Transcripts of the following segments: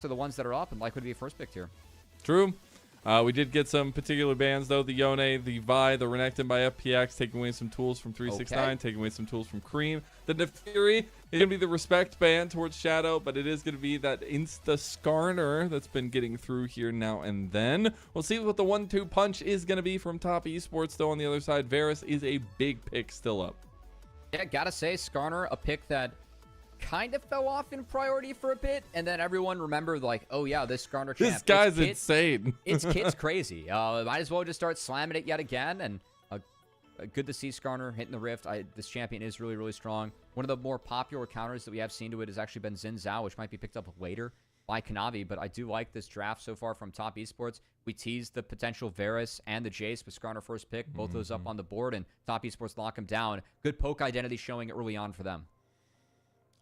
to the ones that are up and likely to be first picked here. True. We did get some particular bans, though. The Yone, the Vi, the Renekton by FPX, taking away some tools from 369, taking away some tools from Creme. The Nefiri is going to be the respect ban towards Shadow, but it is going to be that Insta-Skarner that's been getting through here now and then. We'll see what the 1-2 punch is going to be from top esports, though. On the other side, Varus is a big pick still up. Yeah, gotta say, Skarner, a pick that kind of fell off in priority for a bit, and then everyone remembered, like, oh yeah, this Skarner champ. This guy's insane. It's Kit's crazy. Might as well just start slamming it yet again, and good to see Skarner hitting the Rift. This champion is really, really strong. One of the more popular counters that we have seen to it has actually been Xin Zhao, which might be picked up later by Kanavi, but I do like this draft so far from top esports. We teased the potential Varus and the Jace with Skarner first pick, both those up on the board, and top esports lock him down. Good poke identity showing early on for them.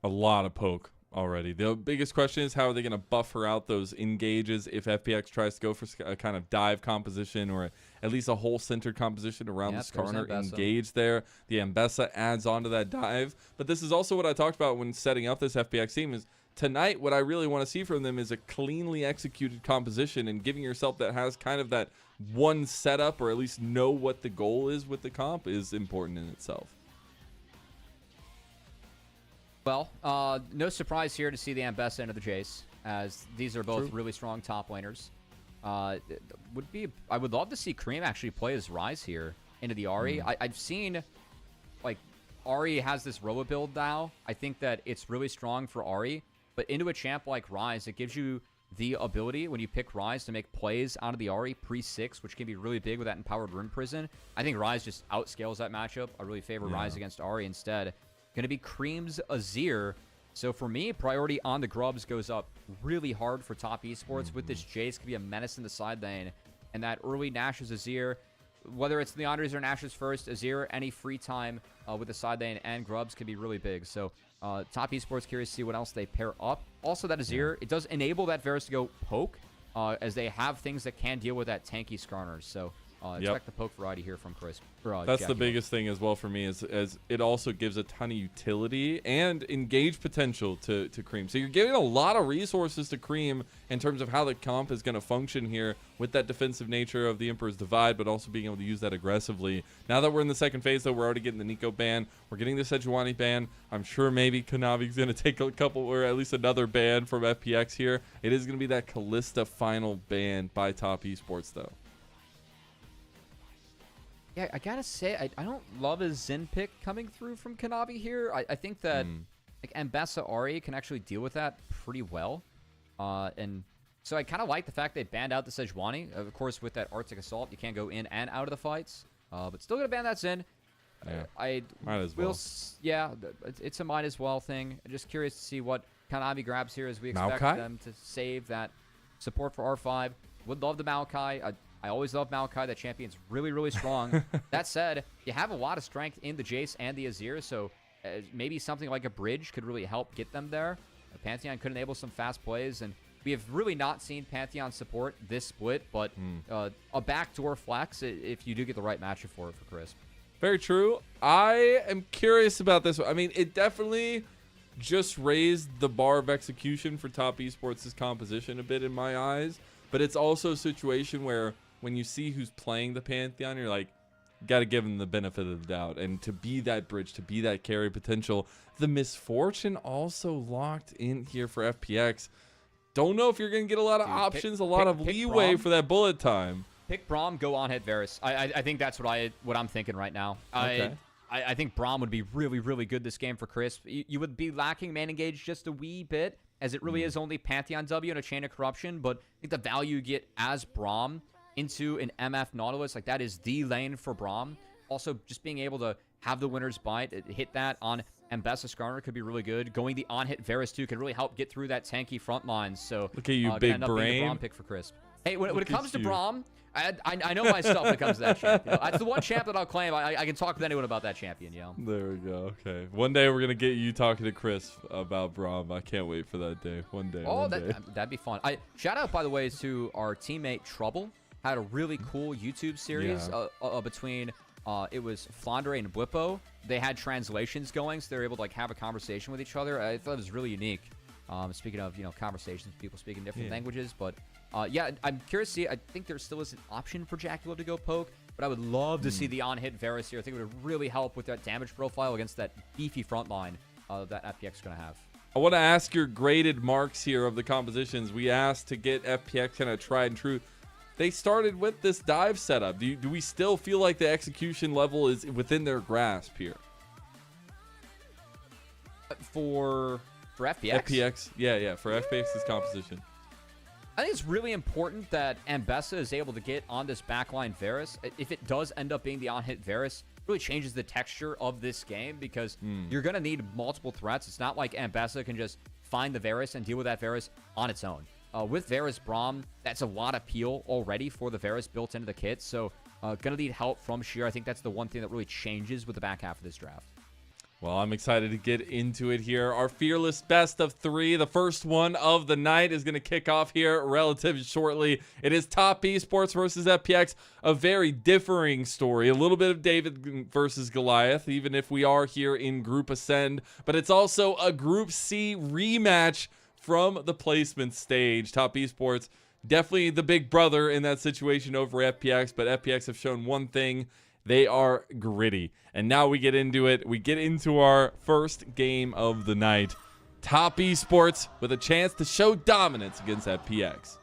A lot of poke already. The biggest question is how are they going to buffer out those engages if FPX tries to go for a kind of dive composition or at least a whole centered composition around the Skarner engage there. The Ambessa adds on to that dive. But this is also what I talked about when setting up this FPX team is tonight what I really want to see from them is a cleanly executed composition, and giving yourself that has kind of that one setup or at least know what the goal is with the comp is important in itself. Well, no surprise here to see the Ambessa into the Jace, as these are both really strong top laners. I would love to see Creme actually play as Ryze here into the Ahri. I've seen, like, Ahri has this Roa build now. I think that it's really strong for Ahri, but into a champ like Ryze, it gives you the ability, when you pick Ryze, to make plays out of the Ahri pre-6, which can be really big with that empowered Rune Prison. I think Ryze just outscales that matchup. I really favor Ryze against Ahri instead. Going to be Creme's Azir. So for me, priority on the Grubs goes up really hard for top esports. With this Jace, could be a menace in the side lane. And that early Nash's Azir, whether it's Leandre's or Nash's first, Azir, any free time with the side lane and Grubs could be really big. So top esports, curious to see what else they pair up. Also, that Azir, it does enable that Varus to go poke, as they have things that can deal with that tanky Skarners. So expect the poke variety here from Chris. That's the biggest thing as well for me, is it also gives a ton of utility and engage potential to Creme. So you're giving a lot of resources to Creme in terms of how the comp is going to function here with that defensive nature of the Emperor's Divide, but also being able to use that aggressively. Now that we're in the second phase, though, we're already getting the Nico ban. We're getting the Sejuani ban. I'm sure maybe Kanavi's going to take a couple, or at least another ban from FPX here. It is going to be that Kalista final ban by top esports, though. Yeah, I gotta say, I don't love a Zen pick coming through from Kanavi here. I think that like Ambessa Ahri can actually deal with that pretty well. And so I kind of like the fact they banned out the Sejuani. Of course, with that Arctic Assault, you can't go in and out of the fights. But still gonna ban that Zen. Yeah, might as well. Yeah, it's a might as well thing. Just curious to see what Kanavi grabs here as we expect them to save that support for R5. Would love the Maokai. I always love Maokai. That champion's really, really strong. That said, you have a lot of strength in the Jace and the Azir, so maybe something like a bridge could really help get them there. Pantheon could enable some fast plays, and we have really not seen Pantheon support this split, but a backdoor flex if you do get the right matchup for it for Chris. Very true. I am curious about this one. I mean, it definitely just raised the bar of execution for top esports' composition a bit in my eyes, but it's also a situation where when you see who's playing the Pantheon, you're like, got to give them the benefit of the doubt. And to be that bridge, to be that carry potential. The Misfortune also locked in here for FPX. Don't know if you're going to get a lot of options, a lot of leeway for that bullet time. Pick Braum, go on hit Varus. I think that's what I'm thinking right now. Okay. I think Braum would be really, really good this game for Chris. You would be lacking man engage just a wee bit, as it really is only Pantheon W and a Chain of Corruption. But I think the value you get as Braum into an MF Nautilus, like that is the lane for Braum. Also, just being able to have the winner's bite, hit that on Ambessa Skarner could be really good. Going the on-hit Varus too can really help get through that tanky front line. So look at you, big brain. Braum pick for Chris. Hey, when it comes to Braum, I know my stuff when it comes to that champ. You know? That's the one champ that I'll claim. I can talk with anyone about that champion. You know? There we go. Okay. One day we're gonna get you talking to Chris about Braum. I can't wait for that day. One day. Oh, that'd be fun. Shout out, by the way, to our teammate Trouble. Had a really cool YouTube series between it was Flandre and Whippo. They had translations going, so they were able to like have a conversation with each other. I thought it was really unique. Speaking of, conversations, people speaking different languages. But, yeah, I'm curious to see. I think there still is an option for JackeyLove to go poke. But I would love to see the on-hit Varus here. I think it would really help with that damage profile against that beefy front line that FPX is going to have. I want to ask your graded marks here of the compositions. We asked to get FPX kind of tried and true. They started with this dive setup. Do we still feel like the execution level is within their grasp here? For FPX? FPX, yeah, for FPX's composition. I think it's really important that Ambessa is able to get on this backline Varus. If it does end up being the on-hit Varus, it really changes the texture of this game because you're going to need multiple threats. It's not like Ambessa can just find the Varus and deal with that Varus on its own. With Varus Braum, that's a lot of peel already for the Varus built into the kit. So going to need help from Sheer. I think that's the one thing that really changes with the back half of this draft. Well, I'm excited to get into it here. Our fearless best of 3, the first one of the night, is going to kick off here relatively shortly. It is Top Esports versus FPX, a very differing story. A little bit of David versus Goliath, even if we are here in Group Ascend. But it's also a Group C rematch from the placement stage. Top Esports, definitely the big brother in that situation over FPX, but FPX have shown one thing. They are gritty. And now we get into it. We get into our first game of the night. Top Esports with a chance to show dominance against FPX.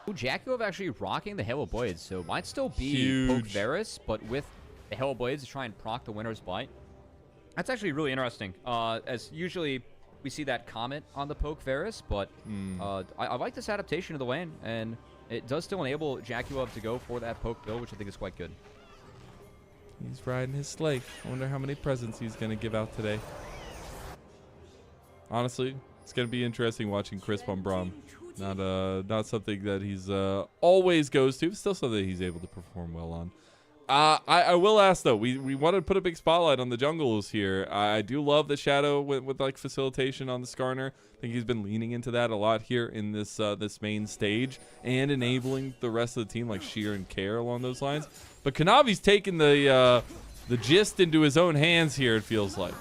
JackeyLove actually rocking the Halo Blades, so might still be Huge. Poke Varus, but with the Halo Blades to try and proc the winner's bite. That's actually really interesting. As usually we see that comment on the Poke Varus, but I like this adaptation of the lane, and it does still enable JackeyLove to go for that poke build, which I think is quite good. He's riding his sleigh. I wonder how many presents he's going to give out today. Honestly, it's going to be interesting watching Crisp on Braum. Not something that he's always goes to, but still something he's able to perform well on. I will ask, though, we wanted to put a big spotlight on the jungles here. I do love the Shadow with like facilitation on the Skarner. I think he's been leaning into that a lot here in this this main stage and enabling the rest of the team like Sheer and Care along those lines. But Kanavi's taking the gist into his own hands here, it feels like.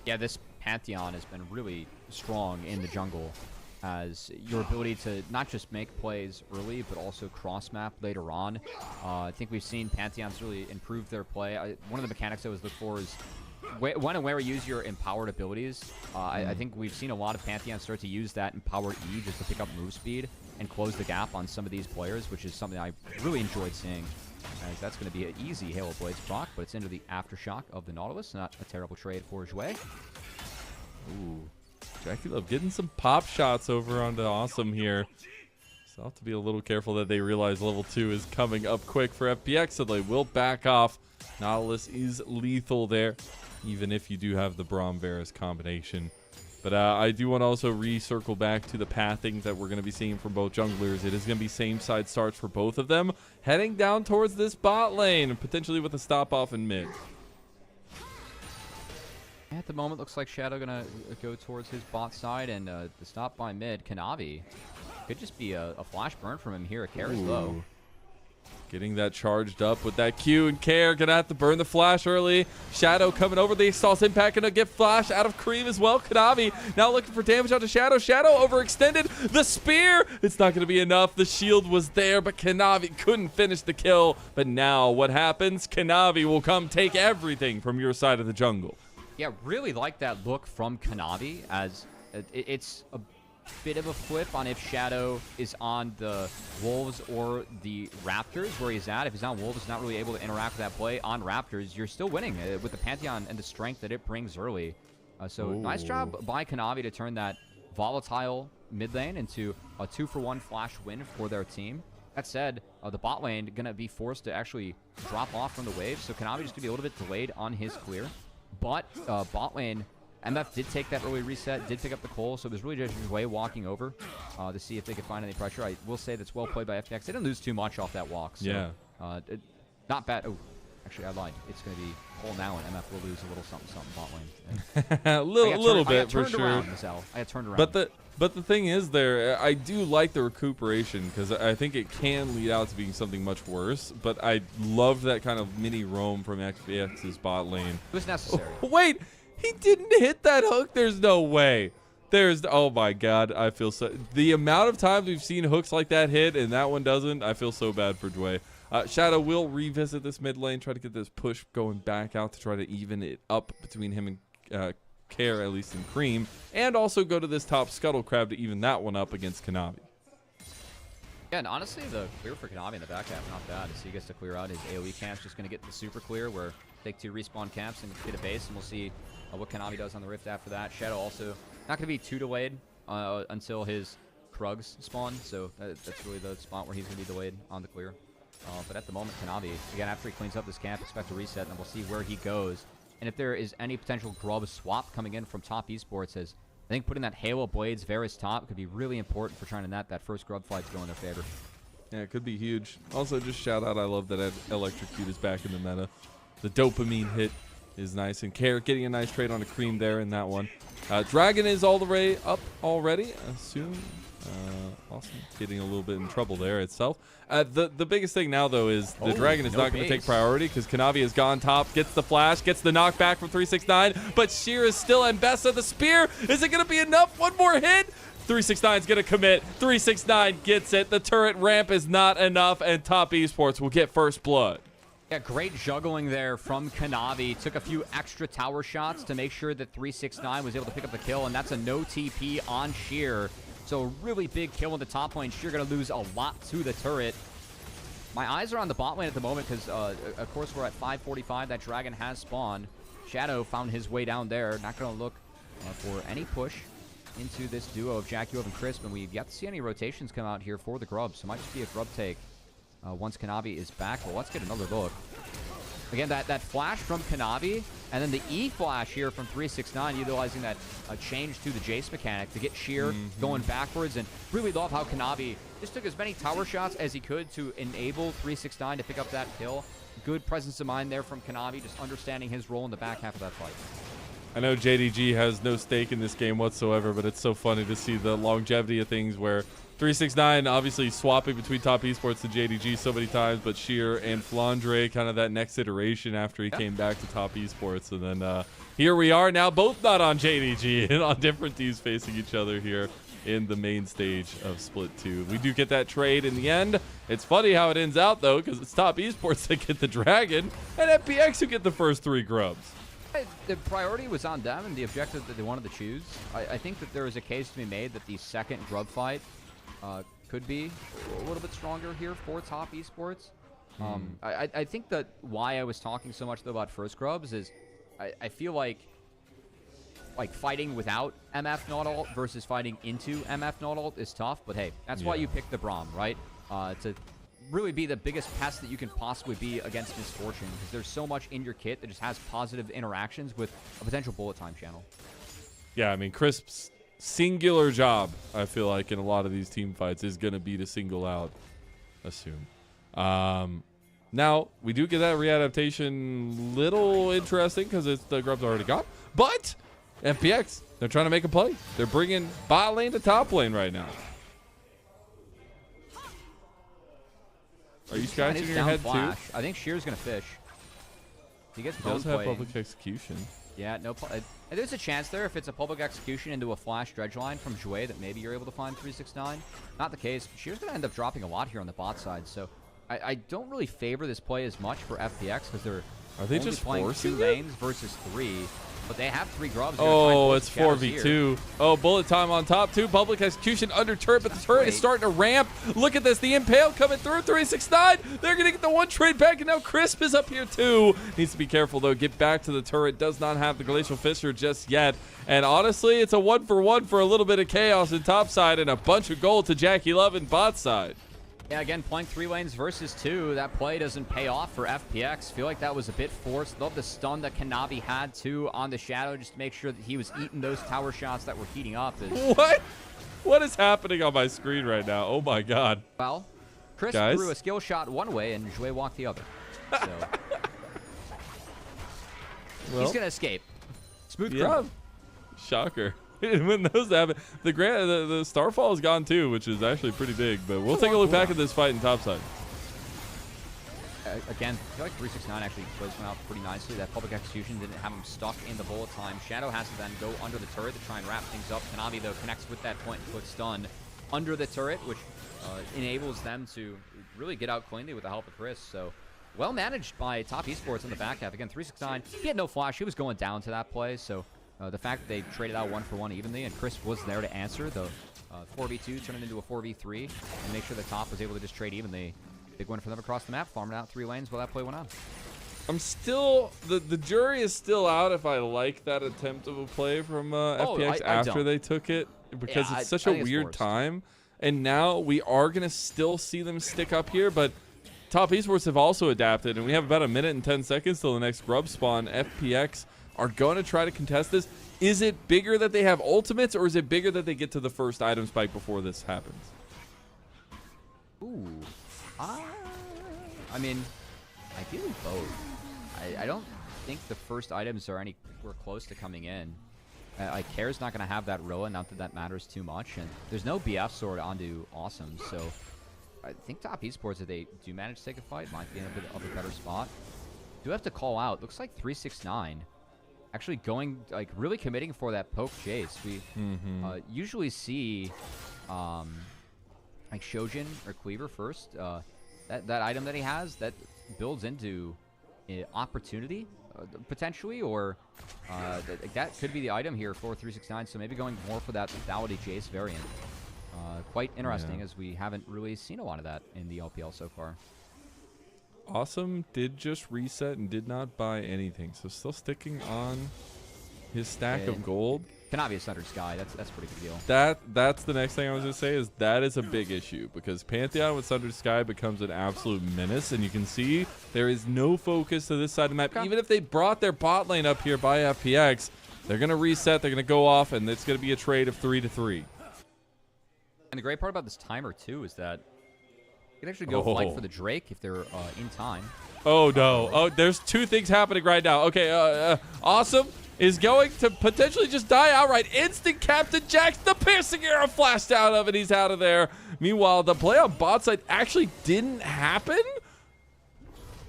Yeah, this Pantheon has been really strong in the jungle, as your ability to not just make plays early, but also cross-map later on. I think we've seen Pantheons really improve their play. One of the mechanics I always look for is when and where you use your empowered abilities. I think we've seen a lot of Pantheons start to use that empowered E just to pick up move speed and close the gap on some of these players, which is something I really enjoyed seeing. As that's going to be an easy Halo Blades proc, but it's into the Aftershock of the Nautilus. Not a terrible trade for Jwei. Ooh. JackeyLove getting some pop shots over onto Awesome here. So I'll have to be a little careful that they realize level 2 is coming up quick for FPX, so they will back off. Nautilus is lethal there, even if you do have the Braum Varus combination. But I do want to also recircle back to the pathing that we're going to be seeing from both junglers. It is going to be same side starts for both of them, heading down towards this bot lane, potentially with a stop off in mid. At the moment, looks like Shadow gonna go towards his bot side, and the stop by mid, Kanavi. Could just be a flash burn from him here at Care as low. Getting that charged up with that Q, and Care gonna have to burn the flash early. Shadow coming over the Exhaust Impact, gonna get flash out of Creme as well. Kanavi now looking for damage onto Shadow. Shadow overextended. The spear, it's not gonna be enough. The shield was there, but Kanavi couldn't finish the kill. But now what happens? Kanavi will come take everything from your side of the jungle. Yeah, really like that look from Kanavi, as it's a bit of a flip on if Shadow is on the Wolves or the Raptors, where he's at. If he's on Wolves, he's not really able to interact with that play. On Raptors, you're still winning with the Pantheon and the strength that it brings early. So nice job by Kanavi to turn that volatile mid lane into a 2-for-1 flash win for their team. That said, the bot lane going to be forced to actually drop off from the wave, so Kanavi just going to be a little bit delayed on his clear. But bot lane, MF did take that early reset, did pick up the coal, so it was really just Jwei walking over to see if they could find any pressure. I will say that's well played by FPX. They didn't lose too much off that walk. So, yeah. Not bad. Oh, actually, I lied. It's going to be coal now, and MF will lose a little something bot lane. A little bit, for sure. Around, Mazel. I got turned around. But the thing is there, I do like the recuperation, because I think it can lead out to being something much worse. But I love that kind of mini roam from FPX's bot lane. It was necessary. Oh, wait! He didn't hit that hook. There's no way. Oh my God. I feel so. The amount of times we've seen hooks like that hit and that one doesn't, I feel so bad for Jwei. Shadow will revisit this mid lane, try to get this push going back out to try to even it up between him and Care, at least in Creme, and also go to this top Scuttle Crab to even that one up against Kanavi. Yeah, and honestly, the clear for Kanavi in the back half, not bad. As he gets to clear out his AoE camps, just going to get the super clear where take 2 respawn camps and get a base, and we'll see what Kanavi does on the Rift after that. Shadow also not going to be too delayed until his Krugs spawn, so that's really the spot where he's going to be delayed on the clear. But at the moment, Kanavi, again, after he cleans up this camp, expect a reset, and then we'll see where he goes. And if there is any potential grub swap coming in from top esports, as I think putting that Halo Blades Varus top could be really important for trying to net that first grub fight to go in their favor. Yeah, it could be huge. Also, just shout out, I love that Electrocute is back in the meta. The dopamine hit is nice, and Care getting a nice trade on a Creme there in that one. Dragon is all the way up already, assume. Awesome. Getting a little bit in trouble there itself. The biggest thing now, though, is the Dragon is not going to take priority because Kanavi has gone top, gets the flash, gets the knockback from 369, but Sheer is still and Bessa. The spear, is it going to be enough? One more hit? 369 is going to commit. 369 gets it. The turret ramp is not enough, and top esports will get first blood. Yeah, great juggling there from Kanavi. Took a few extra tower shots to make sure that 369 was able to pick up the kill, and that's a no TP on Sheer. So a really big kill in the top lane. Sheer going to lose a lot to the turret. My eyes are on the bot lane at the moment because, of course, we're at 5:45. That Dragon has spawned. Shadow found his way down there. Not going to look for any push into this duo of JackeyLove and Crisp, and we've yet to see any rotations come out here for the grub. So it might just be a grub take once Kanavi is back. Well, let's get another look. Again, that flash from Kanavi, and then the E flash here from 369, utilizing that change to the Jace mechanic to get Sheer going backwards. And really love how Kanavi just took as many tower shots as he could to enable 369 to pick up that kill. Good presence of mind there from Kanavi, just understanding his role in the back half of that fight. I know JDG has no stake in this game whatsoever, but it's so funny to see the longevity of things where 369 obviously swapping between top esports to JDG so many times, but Sheer and Flandre kind of that next iteration after he came back to top esports. And then here we are now, both not on JDG and on different teams facing each other here in the main stage of Split 2. We do get that trade in the end. It's funny how it ends out, though, because it's top esports that get the Dragon and FPX who get the first 3 grubs. The priority was on them and the objective that they wanted to choose. I think that there is a case to be made that the second grub fight could be a little bit stronger here for top esports. I think that why I was talking so much though about first grubs is I feel like fighting without MF not ult versus fighting into MF not ult is tough, but hey, that's why you pick the Braum, right? To really be the biggest pest that you can possibly be against misfortune, because there's so much in your kit that just has positive interactions with a potential bullet time channel. Yeah, I mean, Crisp's singular job, I feel like, in a lot of these team fights is going to be to single out Assume. Now, we do get that readaptation little interesting because the grub's already gone, but FPX, they're trying to make a play. They're bringing bot lane to top lane right now. Are you scratching your head flash. too? I think Sheer's going to fish. He gets He does have public execution. Yeah, no. There's a chance there if it's a public execution into a flash dredge line from Jwei that maybe you're able to find 369. Not the case. Sheer's going to end up dropping a lot here on the bot side. So I don't really favor this play as much for FPX because they're only just playing forcing 2 lanes versus 3. But they have 3 grubs. Oh, it's 4v2. Oh, bullet time on top, too. Public execution under turret, but the turret is starting to ramp. Look at this. The Impale coming through. 369. They're going to get the 1 trade back, and now Crisp is up here, too. Needs to be careful, though. Get back to the turret. Does not have the Glacial Fissure just yet. And honestly, it's a 1-for-1 for a little bit of chaos in top side and a bunch of gold to JackeyLove in bot side. Yeah, again, playing 3 lanes versus 2. That play doesn't pay off for FPX. Feel like that was a bit forced. Love the stun that Kanavi had, too, on the Shadow, just to make sure that he was eating those tower shots that were heating up. What? What is happening on my screen right now? Oh, my God. Well, Chris threw a skill shot one way, and Jwei walked the other. So he's going to escape. Smooth grub. Shocker. When those happen, the Starfall is gone too, which is actually pretty big. But we'll take a look back at this fight in topside. again, I feel like 369 actually plays one out pretty nicely. That public execution didn't have him stuck in the bullet time. Shadow has to then go under the turret to try and wrap things up. Kanavi, though, connects with that point and puts stun under the turret, which enables them to really get out cleanly with the help of Chris. So, well managed by Top Esports in the back half. Again, 369, he had no flash. He was going down to that play. So, the fact that they traded out 1-for-1 evenly and Chris was there to answer the 4v2, turn it into a 4v3, and make sure that Top was able to just trade evenly. Big win for them across the map, farming out 3 lanes while that play went on. I'm still, the jury is still out if I like that attempt of a play from FPX after they took it, because it's such a weird time. And now we are going to still see them stick up here, but Top Esports have also adapted, and we have about 1 minute and 10 seconds till the next grub spawn. FPX are going to try to contest this. Is it bigger that they have ultimates, or is it bigger that they get to the first item spike before this happens? Ooh. I mean, ideally both. I don't think the first items are anywhere close to coming in. Care's not going to have that Roa, not that that matters too much. And there's no BF sword onto Awesome, so I think Top Esports, if they do manage to take a fight, might be in a bit of a better spot. Do have to call out, looks like 369 actually going, like, really committing for that poke chase. We usually see like Shojin or Cleaver first. That item that he has, that builds into opportunity, potentially, or that could be the item here for 369, so maybe going more for that lethality chase variant. Quite interesting, as we haven't really seen a lot of that in the LPL so far. Awesome did just reset and did not buy anything, so still sticking on his stack of gold. Kanavi is Thunder Sky. That's a pretty good deal. That's the next thing I was going to say, is that is a big issue, because Pantheon with Thunder Sky becomes an absolute menace, and you can see there is no focus to this side of the map. Even if they brought their bot lane up here by FPX, they're going to reset, they're going to go off, and it's going to be a trade of 3-3. And the great part about this timer, too, is that you can actually go flight for the Drake if they're in time. Oh, no. Oh, there's 2 things happening right now. Okay, Awesome is going to potentially just die outright. Instant Captain Jax, the piercing arrow flashed out of it. He's out of there. Meanwhile, the play on bot side actually didn't happen.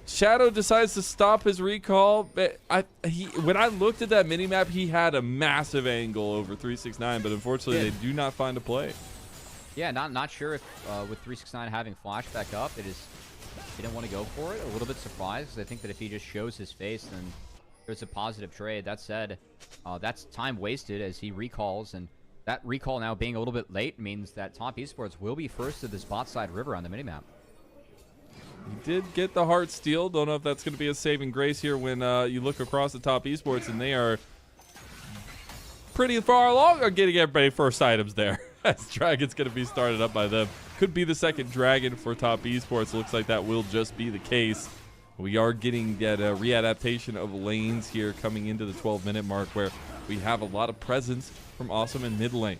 Shadow decides to stop his recall. When I looked at that minimap, he had a massive angle over 369, but unfortunately, they do not find a play. Yeah, not sure if with 369 having flash back up, he didn't want to go for it. A little bit surprised, because I think that if he just shows his face, then there's a positive trade. That said, that's time wasted as he recalls, and that recall now being a little bit late means that Top Esports will be first to this bot side river on the minimap. He did get the heart steal. Don't know if that's going to be a saving grace here when you look across the Top Esports, and they are pretty far along on getting everybody first items there. As Dragon's going to be started up by them. Could be the second Dragon for Top Esports. Looks like that will just be the case. We are getting that readaptation of lanes here coming into the 12-minute mark, where we have a lot of presence from Awesome in mid lane.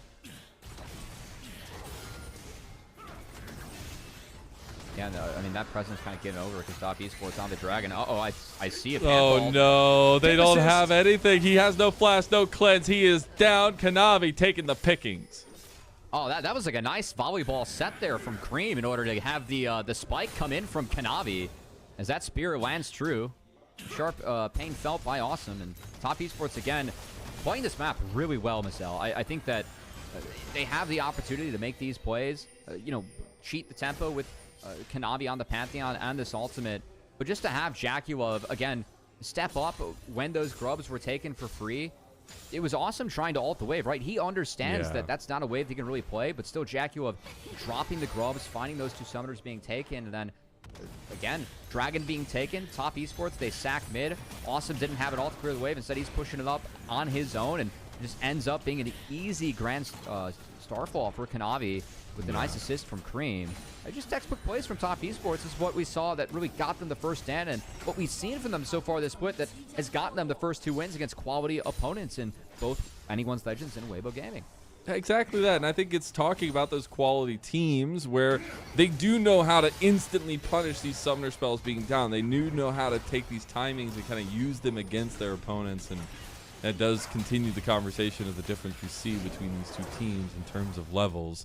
Yeah, no, I mean, that presence kind of getting over because Top Esports on the Dragon. Uh-oh, I see a Oh, no. They don't have anything. He has no flash, no cleanse. He is down. Kanavi taking the pickings. Oh, that was like a nice volleyball set there from Creme in order to have the spike come in from Kanavi. As that spear lands true. Sharp pain felt by Awesome. And Top Esports, again, playing this map really well, Mazel. I think that they have the opportunity to make these plays, cheat the tempo with Kanavi on the Pantheon and this ultimate. But just to have JackeyLove, again, step up when those grubs were taken for free. It was Awesome trying to ult the wave, right? He understands that that's not a wave he can really play, but still JackeyLove dropping the grubs, finding those 2 summoners being taken, and then again, Dragon being taken. Top Esports, they sack mid. Awesome didn't have it all to clear the wave. Instead, he's pushing it up on his own, and just ends up being an easy grand starfall for Kanavi with a nice assist from Creme. Just textbook plays from Top Esports is what we saw that really got them the first stand, and what we've seen from them so far this split that has gotten them the first 2 wins against quality opponents in both Anyone's Legends and Weibo Gaming. Exactly that, and I think it's talking about those quality teams where they do know how to instantly punish these summoner spells being down. They do know how to take these timings and kind of use them against their opponents, and that does continue the conversation of the difference we see between these 2 teams in terms of levels.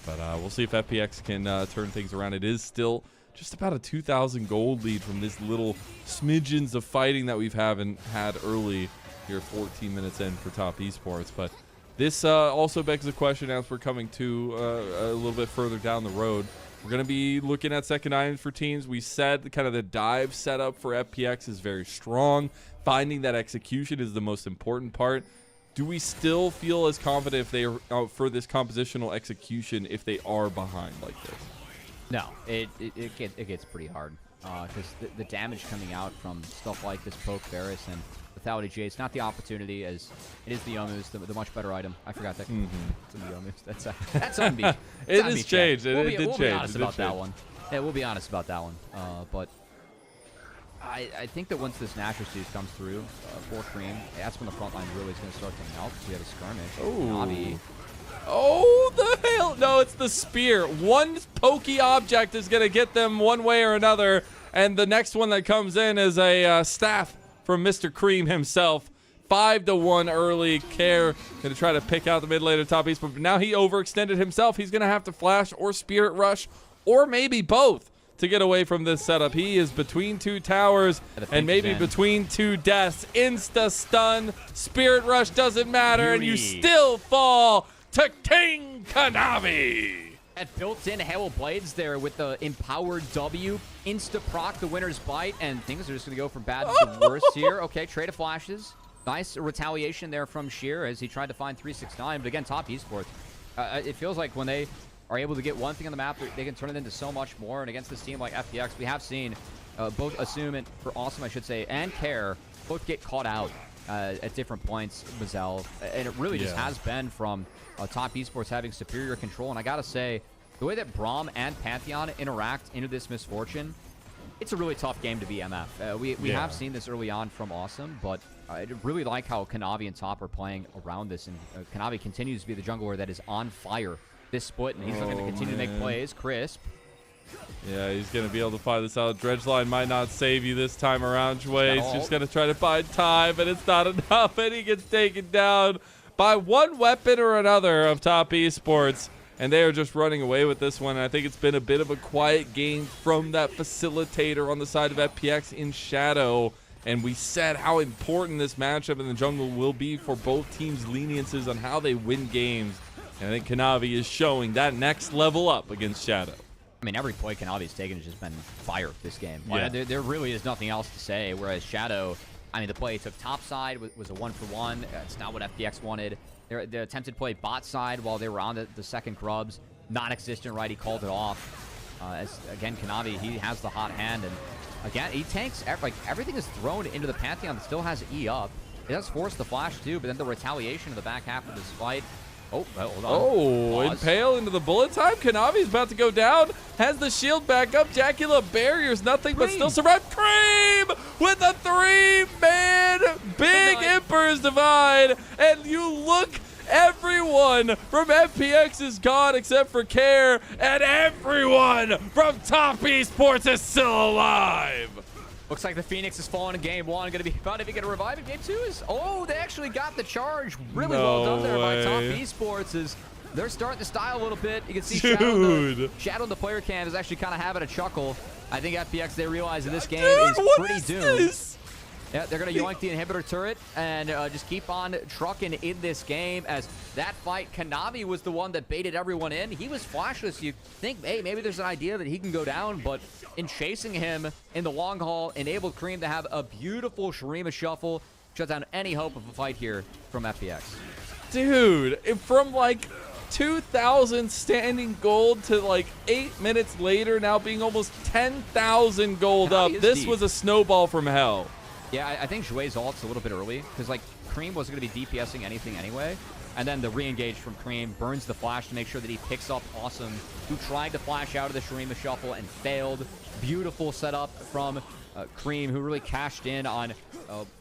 But we'll see if FPX can turn things around. It is still just about a 2,000 gold lead from this little smidgens of fighting that we've had early here, 14 minutes in for Top Esports. But this also begs the question, as we're coming to a little bit further down the road, we're going to be looking at second items for teams. We said kind of the dive setup for FPX is very strong. Finding that execution is the most important part. Do we still feel as confident if they are for this compositional execution if they are behind like this? No, it gets pretty hard because the damage coming out from stuff like this poke Varus and without a Jwei, it's not the opportunity as it is the Yomus, the much better item. I forgot that. It's in the Yomus. That's on me. It is changed. We'll be honest about that one. Yeah, we'll be honest about that one. But I think that once this Natural Series comes through for Creme, that's when the front line really is going to start to melt. We have a skirmish. Kanavi. Oh, the hell. No, it's the spear. One pokey object is going to get them one way or another. And the next one that comes in is a staff from Mr. Creme himself. 5-1 early. Care going to try to pick out the mid laner Top East. But now he overextended himself. He's going to have to flash or spirit rush or maybe both to get away from this setup. He is between two towers and maybe between two deaths. Insta stun. Spirit rush doesn't matter. And you still fall to King Kanavi. At built-in Hail Blades there with the empowered W. Insta-proc the winner's bite, and things are just going to go from bad to worse here. Okay, trade of flashes. Nice retaliation there from Sheer as he tried to find 369. But again, Top Esports, it feels like when they are able to get one thing on the map, they can turn it into so much more. And against this team like FPX, we have seen both Assume and, for Awesome, I should say, and Care both get caught out at different points, Mazel. And it really just has been from Top Esports having superior control. And I gotta say, the way that Braum and Pantheon interact into this misfortune, it's a really tough game to be MF. We have seen this early on from Awesome, but I really like how Kanavi and Top are playing around this. And Kanavi continues to be the jungler that is on fire this split, and he's looking to continue to make plays. Crisp. Yeah, he's going to be able to find this out. Dredgeline might not save you this time around. Jwei is just going to try to buy time, but it's not enough, and he gets taken down by one weapon or another of Top Esports, and they are just running away with this one. And I think it's been a bit of a quiet game from that facilitator on the side of FPX in Shadow, and we said how important this matchup in the jungle will be for both teams' leniences on how they win games, and I think Kanavi is showing that next level up against Shadow. I mean, every play Kanavi's taken has just been fire this game. Yeah. There really is nothing else to say, whereas Shadow, I mean, the play he took top side was a 1-for-1. It's not what FPX wanted. The attempted play bot side while they were on the second grubs, non-existent, right? He called it off. As again, Kanavi, he has the hot hand, and again, he tanks, like, everything is thrown into the Pantheon that still has E up. It does force the flash too, but then the retaliation in the back half of this fight. Oh, hold on. Oh, impale into the bullet time. Kanavi's about to go down. Has the shield back up. JackeyLove barriers, nothing but still survive. Creme with a 3-man big Emperor's Divide. And you look, everyone from FPX is gone except for Care. And everyone from Top Esports is still alive. Looks like the Phoenix is falling in game one. Going to be about if you get a revive in game two. Oh, they actually got the charge. Really well done there by Top Esports. Is they're starting to style a little bit. You can see Shadow in the player cam is actually kind of having a chuckle. I think FPX, they realize that this game is pretty doomed. Yeah, they're going to yoink the inhibitor turret and just keep on trucking in this game. As that fight, Kanavi was the one that baited everyone in. He was flashless. You think, hey, maybe there's an idea that he can go down, but in chasing him in the long haul, enabled Creme to have a beautiful Shurima shuffle. Shut down any hope of a fight here from FPX. Dude, from like 2,000 standing gold to like 8 minutes later, now being almost 10,000 gold up. This was a snowball from hell. Yeah, I think Jwei's ult's a little bit early because, like, Creme wasn't going to be DPSing anything anyway. And then the re-engage from Creme burns the flash to make sure that he picks up Awesome, who tried to flash out of the Shurima shuffle and failed. Beautiful setup from Creme, who really cashed in on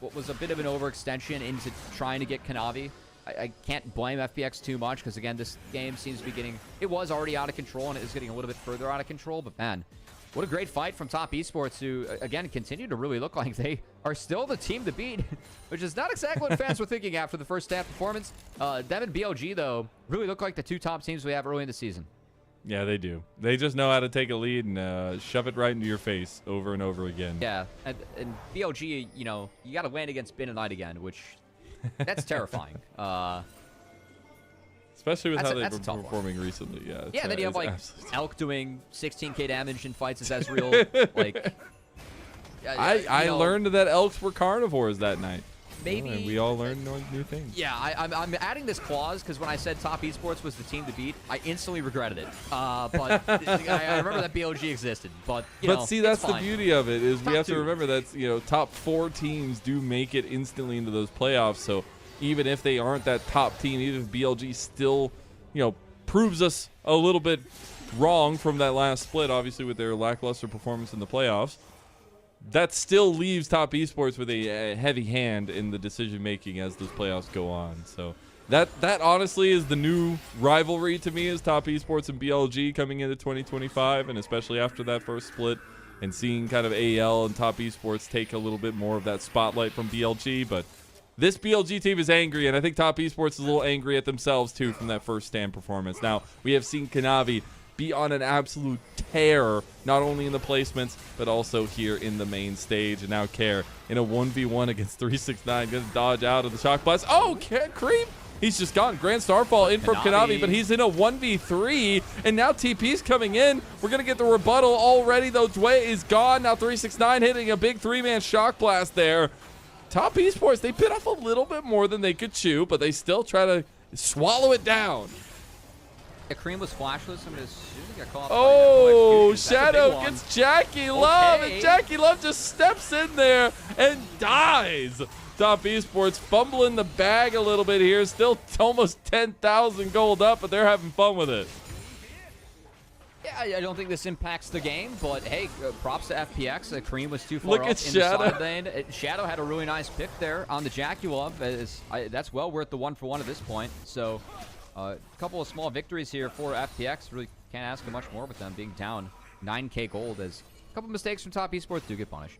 what was a bit of an overextension into trying to get Kanavi. I can't blame FPX too much because, again, this game seems to be getting... It was already out of control, and it is getting a little bit further out of control. But, man, what a great fight from Top Esports, who, again, continue to really look like they are still the team to beat, which is not exactly what fans were thinking after the first half performance. Them and BLG, though, really look like the two top teams we have early in the season. Yeah, they do. They just know how to take a lead and shove it right into your face over and over again. Yeah, and BLG, you know, you got to win against Bin and Knight again, which that's terrifying. Especially with how they've been performing recently. Yeah. Yeah, then you have like Elk doing 16k damage in fights as Ezreal. Like, I learned that Elks were carnivores that night. Maybe and we all learned new things. Yeah, I'm adding this clause because when I said Top Esports was the team to beat, I instantly regretted it. But I remember that BLG existed. But see, that's the beauty of it is we have to remember that top 4 teams do make it instantly into those playoffs. So even if they aren't that top team, even if BLG still proves us a little bit wrong from that last split, obviously with their lackluster performance in the playoffs, that still leaves Top Esports with a heavy hand in the decision making as those playoffs go on. So that honestly is the new rivalry to me, is Top Esports and BLG coming into 2025, and especially after that first split and seeing kind of AL and Top Esports take a little bit more of that spotlight from BLG. But this BLG team is angry, and I think Top Esports is a little angry at themselves too from that first stand performance. Now we have seen Kanavi be on an absolute tear, not only in the placements, but also here in the main stage. And now Care in a 1v1 against 369, gonna dodge out of the shock blast. Oh, Creme, he's just gone. Grand Starfall in from Kanavi, but he's in a 1v3, and now TP's coming in. We're gonna get the rebuttal already, though. Jwei is gone. Now 369 hitting a big 3-man shock blast there. Top Esports, they bit off a little bit more than they could chew, but they still try to swallow it down. Yeah, Creme was flashless. I'm going to assume he got caught. Oh, Shadow gets JackeyLove, and JackeyLove just steps in there and dies. Top Esports fumbling the bag a little bit here. Still almost 10,000 gold up, but they're having fun with it. Yeah, I don't think this impacts the game, but hey, props to FPX. Creme was too far Look up at in Shadow. the side lane. Shadow had a really nice pick there on the JackeyLove. That's well worth the 1-for-1 at this point. So a couple of small victories here for FPX. Really can't ask for much more with them being down 9k gold, as a couple mistakes from Top Esports do get punished.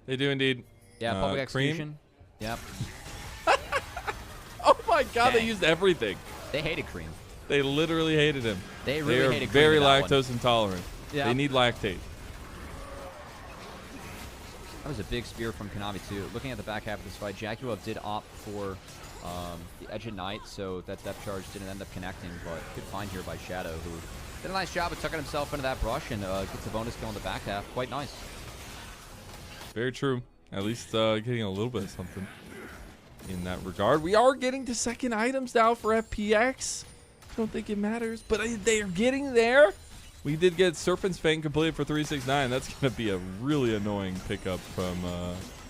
They do indeed. Yeah, public execution. Yep. Oh my god, Dang. They used everything. They hated Creme. They literally hated him. They really hated Creme. Very lactose intolerant. Yeah. They need lactate. That was a big spear from Kanavi too. Looking at the back half of this fight, JackeyLove did opt for the Edge of Night, so that depth charge didn't end up connecting, but good find here by Shadow, who did a nice job of tucking himself into that brush and gets a bonus kill in the back half. Quite nice. Very true. At least getting a little bit of something in that regard. We are getting to second items now for FPX. Don't think it matters, but they are getting there. We did get Serpent's Fang completed for 369. That's going to be a really annoying pickup from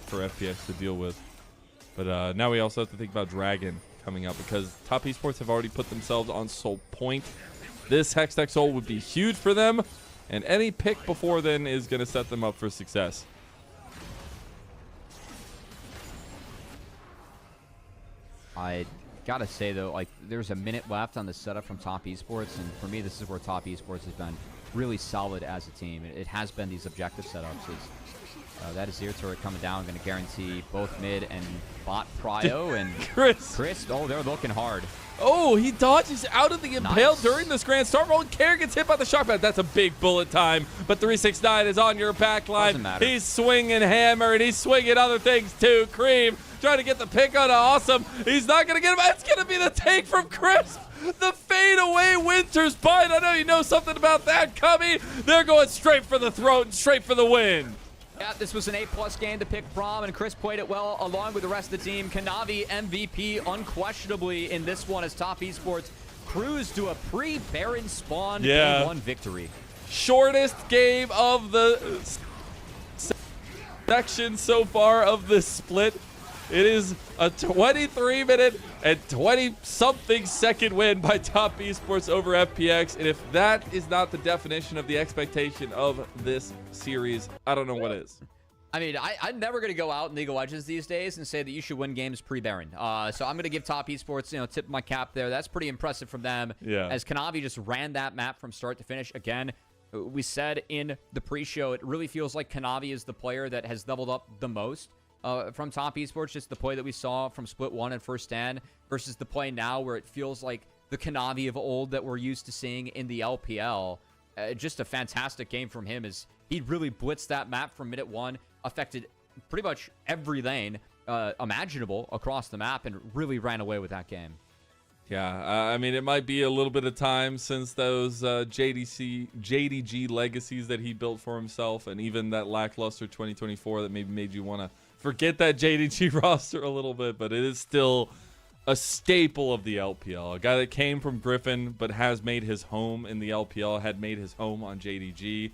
for FPX to deal with. But now we also have to think about Dragon coming up, because Top Esports have already put themselves on Soul Point. This Hextech Soul would be huge for them, and any pick before then is going to set them up for success. I gotta say though, like, there's a minute left on the setup from Top Esports, and for me, this is where Top Esports has been really solid as a team. It has been these objective setups. That is Azir turret coming down, going to guarantee both mid and bot prio, and Chris. Oh, they're looking hard. Oh, he dodges out of the impale during this Grand Starfall, and Care gets hit by the shock blast. That's a big bullet time, but 369 is on your back line. He's swinging hammer, and he's swinging other things too. Creme trying to get the pick on Awesome. He's not going to get him. It's going to be the take from Crisp. The fade away Winter's Bite. I know you know something about that, Cubby. They're going straight for the throat and straight for the win. Yeah, this was an A+ game to pick from, and Chris played it well along with the rest of the team. Kanavi MVP unquestionably in this one as Top Esports cruised to a pre-Baron spawn Game 1 victory. Shortest game of the section so far of this split. It is a 23-minute and 20-something second win by Top Esports over FPX. And if that is not the definition of the expectation of this series, I don't know what is. I mean, I'm never going to go out in League of Legends these days and say that you should win games pre-Baron. So I'm going to give Top Esports, tip my cap there. That's pretty impressive from them. Yeah. As Kanavi just ran that map from start to finish. Again, we said in the pre-show, it really feels like Kanavi is the player that has leveled up the most. From Top Esports, just the play that we saw from Split 1 and First Stand versus the play now where it feels like the Kanavi of old that we're used to seeing in the LPL. Just a fantastic game from him as he really blitzed that map from minute one, affected pretty much every lane imaginable across the map, and really ran away with that game. Yeah, I mean, it might be a little bit of time since those JDG legacies that he built for himself, and even that lackluster 2024 that maybe made you want to forget that JDG roster a little bit, but it is still a staple of the LPL. A guy that came from Griffin but has made his home in the LPL, had made his home on JDG,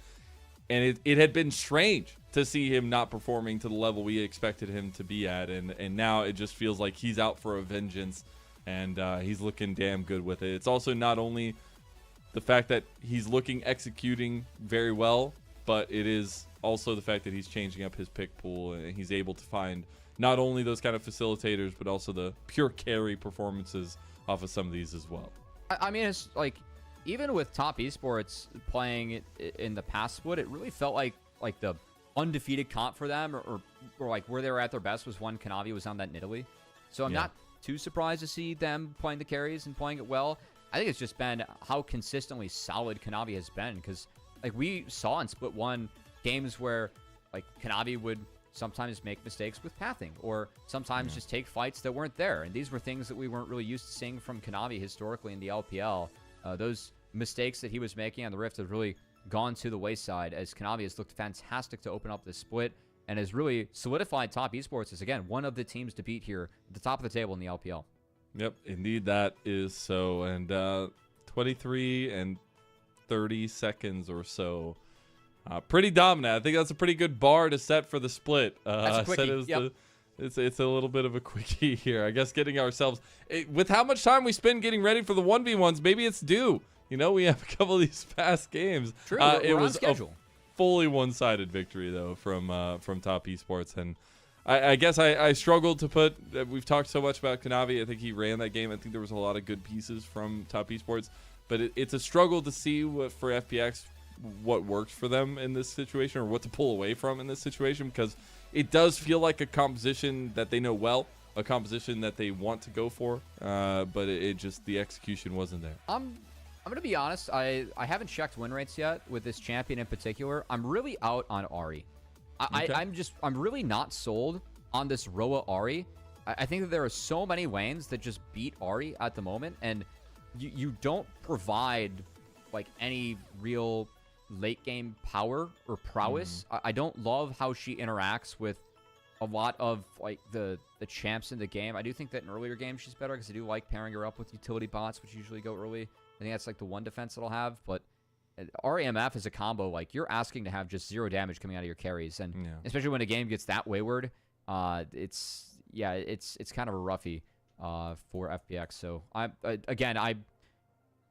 and it had been strange to see him not performing to the level we expected him to be at, and now it just feels like he's out for a vengeance. And he's looking damn good with it. It's also not only the fact that he's executing very well, but it is also the fact that he's changing up his pick pool, and he's able to find not only those kind of facilitators, but also the pure carry performances off of some of these as well. I mean, it's like, even with top esports playing in the past split, it really felt like the undefeated comp for them, or like where they were at their best was when Kanavi was on that Nidalee. So I'm not too surprised to see them playing the carries and playing it well. I think it's just been how consistently solid Kanavi has been, because like we saw in split one games where like Kanavi would sometimes make mistakes with pathing, or sometimes just take fights that weren't there, and these were things that we weren't really used to seeing from Kanavi historically in the LPL. Those mistakes that he was making on the Rift have really gone to the wayside, as Kanavi has looked fantastic to open up the split, and has really solidified top esports as, again, one of the teams to beat here at the top of the table in the LPL. Yep, indeed that is so. And 23 and 30 seconds or so. Pretty dominant. I think that's a pretty good bar to set for the split. That's a quickie. It's a little bit of a quickie here. I guess getting ourselves... with how much time we spend getting ready for the 1v1s, maybe it's due. You know, we have a couple of these fast games. True, we're on schedule. Fully one-sided victory though from top esports, and I guess I struggled to put. We've talked so much about Kanavi. I think he ran that game. I think there was a lot of good pieces from top esports, but it's a struggle to see for FPX what works for them in this situation, or what to pull away from in this situation, because it does feel like a composition that they know well, a composition that they want to go for, but it just, the execution wasn't there. I'm going to be honest, I haven't checked win rates yet with this champion in particular. I'm really out on Ahri. I'm really not sold on this Roa Ahri. I think that there are so many lanes that just beat Ahri at the moment, and you don't provide like any real late game power or prowess. I don't love how she interacts with a lot of like the champs in the game. I do think that in earlier games she's better, because I do like pairing her up with utility bots, which usually go early. I think that's like the one defense that I'll have, but REMF is a combo. Like, you're asking to have just 0 damage coming out of your carries, and especially when a game gets that wayward, it's kind of a roughie for FPX. So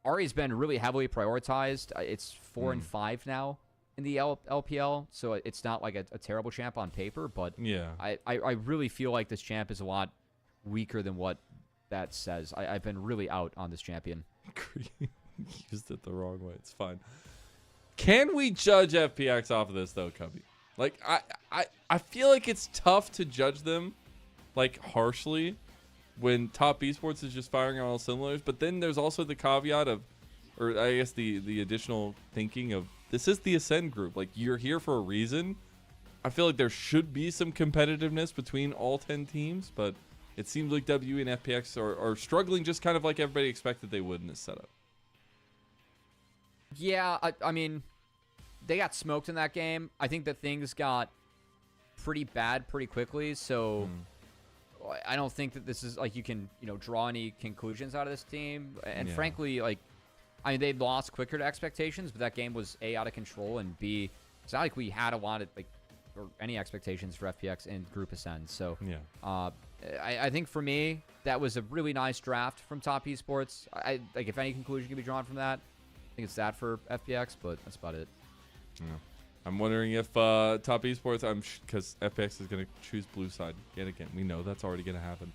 Ahri's been really heavily prioritized. It's 4 and 5 now in the LPL, so it's not like a terrible champ on paper, but I really feel like this champ is a lot weaker than what that says. I've been really out on this champion. Used it the wrong way. It's fine. Can we judge FPX off of this though, Cubby? Like, I feel like it's tough to judge them like harshly when top esports is just firing on all cylinders, but then there's also the caveat of, or I guess the additional thinking of, this is the Ascend group. Like, you're here for a reason. I feel like there should be some competitiveness between all 10 teams, but it seems like WE and FPX are struggling, just kind of like everybody expected they would in this setup. Yeah, I mean, they got smoked in that game. I think that things got pretty bad pretty quickly, so I don't think that this is like you can draw any conclusions out of this team. And frankly, like, I mean, they lost quicker to expectations, but that game was A, out of control, and B, it's not like we had a lot of or any expectations for FPX in Group Ascend. So I think for me, that was a really nice draft from top esports. Like, if any conclusion can be drawn from that, I think it's that for FPX, but that's about it. Yeah. I'm wondering if top esports, because FPX is going to choose blue side yet again. We know that's already going to happen.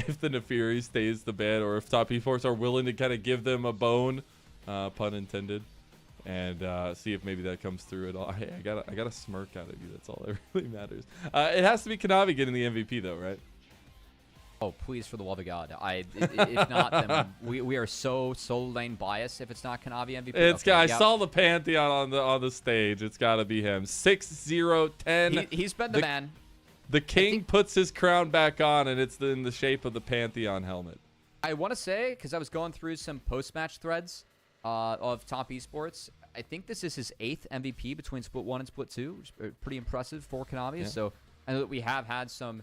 If the Nefiri stays the bed, or if top esports are willing to kind of give them a bone, pun intended, and see if maybe that comes through at all. I got a smirk out of you. That's all that really matters. It has to be Kanavi getting the MVP though, right? Oh, please, for the love of God. If not, then we are so lane biased if it's not Kanavi MVP. I saw the Pantheon on the stage. It's got to be him. 6-0-10. He's been the man. The king puts his crown back on, and it's in the shape of the Pantheon helmet. I want to say, because I was going through some post-match threads of Top Esports, I think this is his 8th MVP between Split 1 and Split 2, which is pretty impressive for Kanavi. Yeah. So I know that we have had some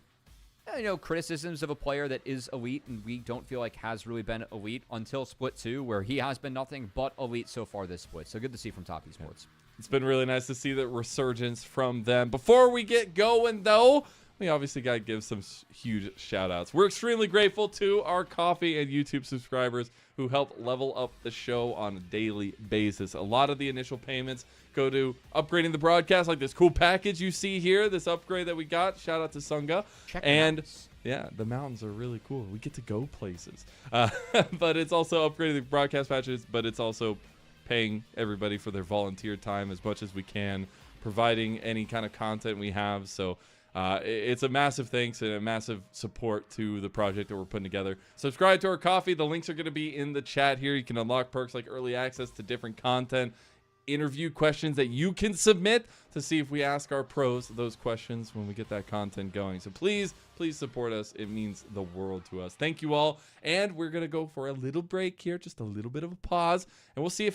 criticisms of a player that is elite and we don't feel like has really been elite until Split 2, where he has been nothing but elite so far this split. So good to see from Top Esports. It's been really nice to see that resurgence from them. Before we get going, though, we obviously got to give some huge shout-outs. We're extremely grateful to our Coffee and YouTube subscribers who help level up the show on a daily basis. A lot of the initial payments go to upgrading the broadcast, like this cool package you see here, this upgrade that we got. Shout out to Sunga. Yeah, the mountains are really cool. We get to go places. But it's also upgrading the broadcast patches, but it's also paying everybody for their volunteer time as much as we can, providing any kind of content we have. So it's a massive thanks and a massive support to the project that we're putting together. Subscribe to our Coffee. The links are going to be in the chat here. You can unlock perks like early access to different content, interview questions that you can submit to see if we ask our pros those questions when we get that content going. So please support us. It means the world to us. Thank you all. And we're going to go for a little break here, just a little bit of a pause. And we'll see if